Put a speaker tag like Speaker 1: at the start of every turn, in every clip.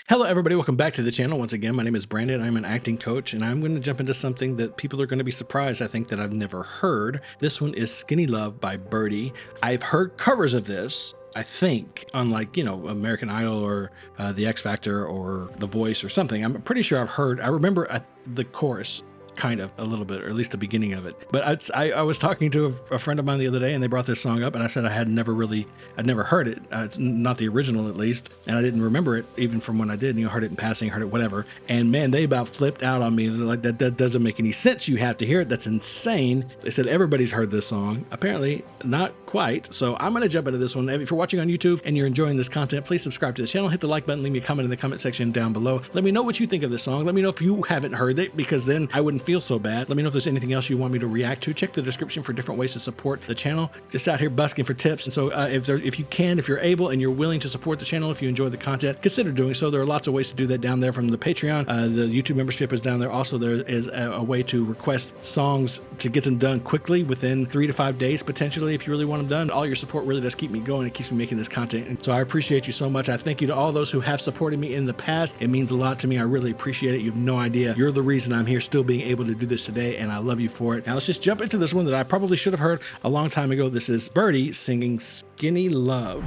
Speaker 1: Hello, everybody. Welcome back to the channel. Once again, my name is Brandon. I'm an acting coach, and I'm going to jump into something that people are going to be surprised, I think, that I've never heard. This one is Skinny Love by Birdy. I've heard covers of this, I think, on American Idol or The X Factor or The Voice or something. I'm pretty sure I remember the chorus kind of a little bit, or at least the beginning of it. But I was talking to a friend of mine the other day, and they brought this song up, and I said I'd never heard it. It's not the original, at least, and I didn't remember it even from when I did. Heard it in passing, heard it whatever, and man, they about flipped out on me. They're like, that doesn't make any sense. You have to hear it. That's insane. They said everybody's heard this song. Apparently not quite. So I'm gonna jump into this one. If you're watching on YouTube and you're enjoying this content, please subscribe to the channel, hit the like button, leave me a comment in the comment section down below. Let me know what you think of this song. Let me know if you haven't heard it, because then I wouldn't feel so bad. Let me know if there's anything else you want me to react to. Check the description for different ways to support the channel. Just out here busking for tips. And so if you're able and you're willing to support the channel, if you enjoy the content, consider doing so. There are lots of ways to do that down there, from the Patreon. The YouTube membership is down there. Also, there is a way to request songs to get them done quickly within 3 to 5 days, potentially, if you really want them done. All your support really does keep me going. It keeps me making this content. And so I appreciate you so much. I thank you to all those who have supported me in the past. It means a lot to me. I really appreciate it. You have no idea. You're the reason I'm here still being able to do this today, and I love you for it. Now let's just jump into this one that I probably should have heard a long time ago. This is Birdy singing Skinny Love.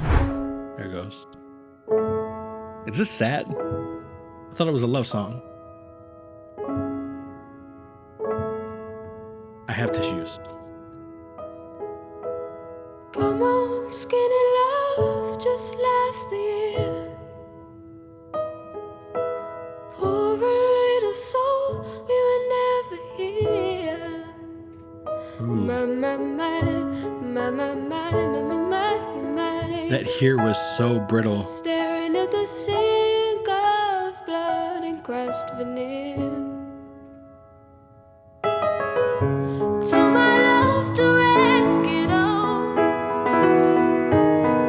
Speaker 1: There it goes. Is this sad? I thought it was a love song. I have tissues.
Speaker 2: Come on, skinny love, just last the year. Poor little soul, we were never here.
Speaker 1: That here was so brittle.
Speaker 2: Staring at the sink of blood and crushed veneer. Told my love to wreck it all.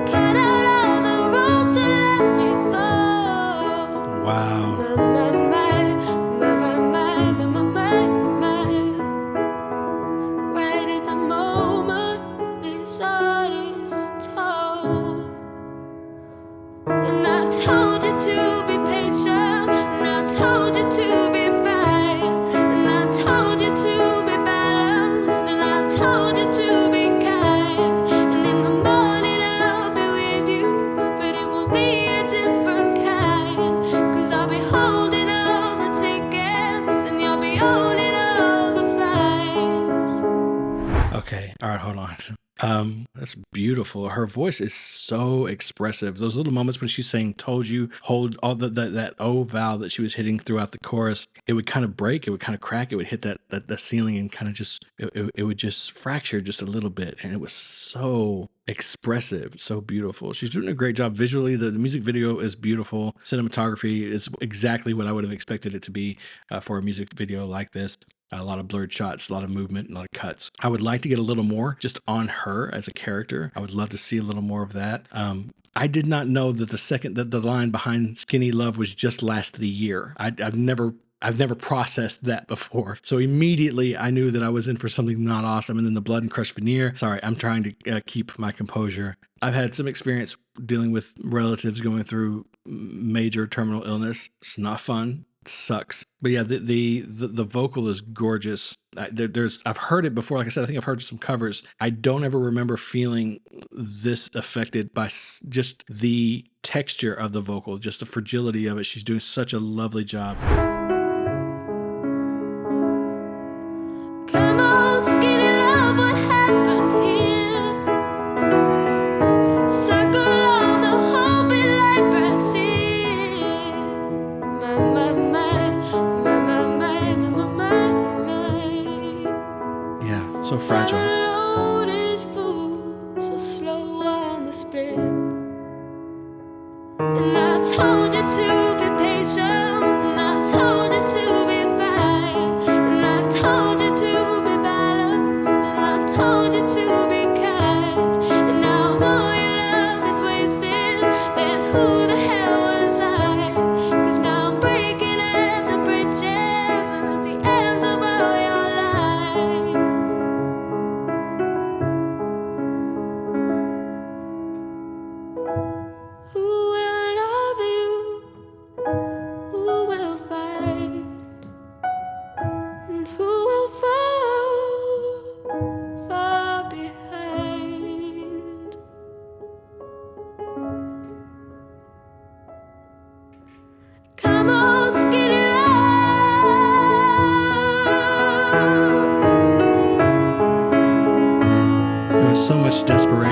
Speaker 2: Cut out all the ropes and let me fall.
Speaker 1: Wow.
Speaker 2: Right at the moment his heart is tall. And I told you to be patient, and I told you to be fine, and I told you to be balanced, and I told you to be kind. And in the morning I'll be with you, but it will be a different kind. 'Cause I'll be holding all the tickets, and you'll be owning all the flights.
Speaker 1: Okay. All right. Hold on. That's beautiful. Her voice is so expressive. Those little moments when she's saying "told you," hold all that O vowel that she was hitting throughout the chorus, it would kind of break, it would kind of crack, it would hit the ceiling and kind of just it would just fracture just a little bit, and it was so expressive, so beautiful. She's doing a great job visually. The music video is beautiful. Cinematography is exactly what I would have expected it to be for a music video like this. A lot of blurred shots, a lot of movement, a lot of cuts. I would like to get a little more just on her as a character. I would love to see a little more of that. I did not know that the line behind Skinny Love was just last the year. I've never processed that before. So immediately I knew that I was in for something not awesome. And then the blood and crushed veneer. Sorry, I'm trying to keep my composure. I've had some experience dealing with relatives going through major terminal illness. It's not fun. Sucks. But yeah, the vocal is gorgeous. I've heard it before. Like I said, I think I've heard some covers. I don't ever remember feeling this affected by just the texture of the vocal, just the fragility of it. She's doing such a lovely job.
Speaker 2: Come on, skinny love, what happened here? Circle on the whole bit like Brazil.
Speaker 1: Yeah, so fragile.
Speaker 2: Load is full, so slow on the split. And I told you to be patient, and I told you to be fine, and I told you to be balanced, and I told you to be kind. And now all your love is wasted, then who the hell was I? 'Cause now I'm breaking at the bridges and at the ends of all your lives. Who will love you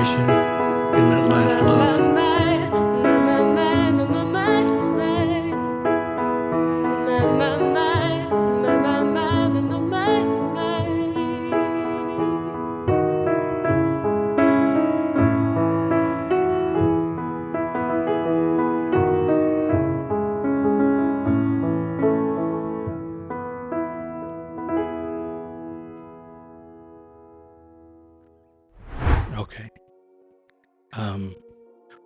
Speaker 1: notation in that last love. Okay.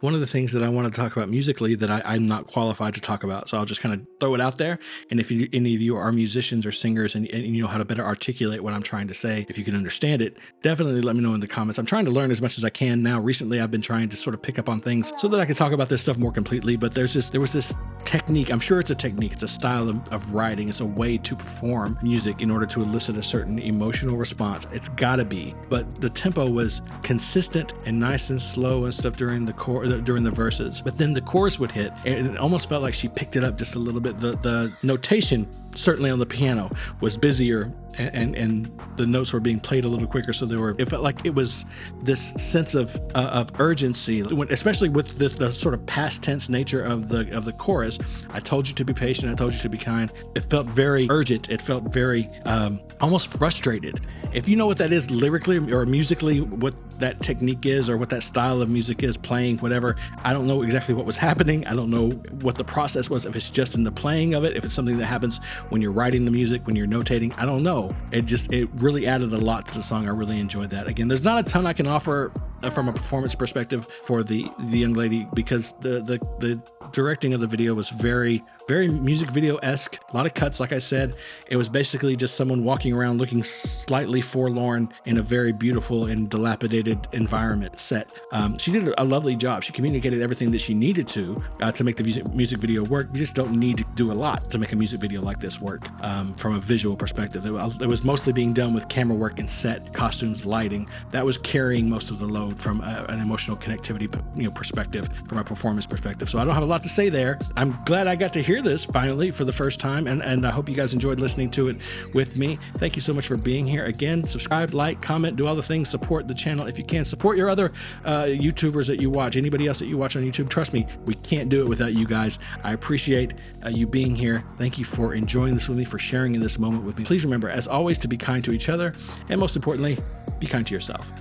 Speaker 1: One of the things that I want to talk about musically that I'm not qualified to talk about, so I'll just kind of throw it out there. And if any of you are musicians or singers and you know how to better articulate what I'm trying to say, if you can understand it, definitely let me know in the comments. I'm trying to learn as much as I can now. Recently, I've been trying to sort of pick up on things so that I can talk about this stuff more completely. But there was this technique. I'm sure it's a technique. It's a style of writing. It's a way to perform music in order to elicit a certain emotional response. It's gotta be. But the tempo was consistent and nice and slow and stuff during the verses. But then the chorus would hit, and it almost felt like she picked it up just a little bit. The notation, certainly on the piano, was busier, and the notes were being played a little quicker, so it felt like it was this sense of urgency, especially with the sort of past tense nature of the chorus. I told you to be patient, I told you to be kind. It felt very urgent. It felt very almost frustrated. If you know what that is lyrically or musically, what that technique is or what that style of music is, playing whatever, I don't know exactly what was happening. I don't know what the process was, if it's just in the playing of it, if it's something that happens when you're writing the music, when you're notating. I don't know. It really added a lot to the song. I really enjoyed that. Again, there's not a ton I can offer from a performance perspective for the young lady, because the directing of the video was very music video-esque. A lot of cuts, like I said. It was basically just someone walking around looking slightly forlorn in a very beautiful and dilapidated environment set. She did a lovely job. She communicated everything that she needed to make the music video work. You just don't need to do a lot to make a music video like this work from a visual perspective. It was mostly being done with camera work and set, costumes, lighting. That was carrying most of the load from an emotional connectivity perspective, from a performance perspective. So I don't have a lot to say there. I'm glad I got to hear this finally for the first time, and I hope you guys enjoyed listening to it with me. Thank you so much for being here. Again, subscribe, like, comment, do all the things, support the channel if you can. Support your other YouTubers that you watch, anybody else that you watch on YouTube. Trust me, we can't do it without you guys. I appreciate you being here. Thank you for enjoying this with me, for sharing in this moment with me. Please remember, as always, to be kind to each other, and most importantly, be kind to yourself.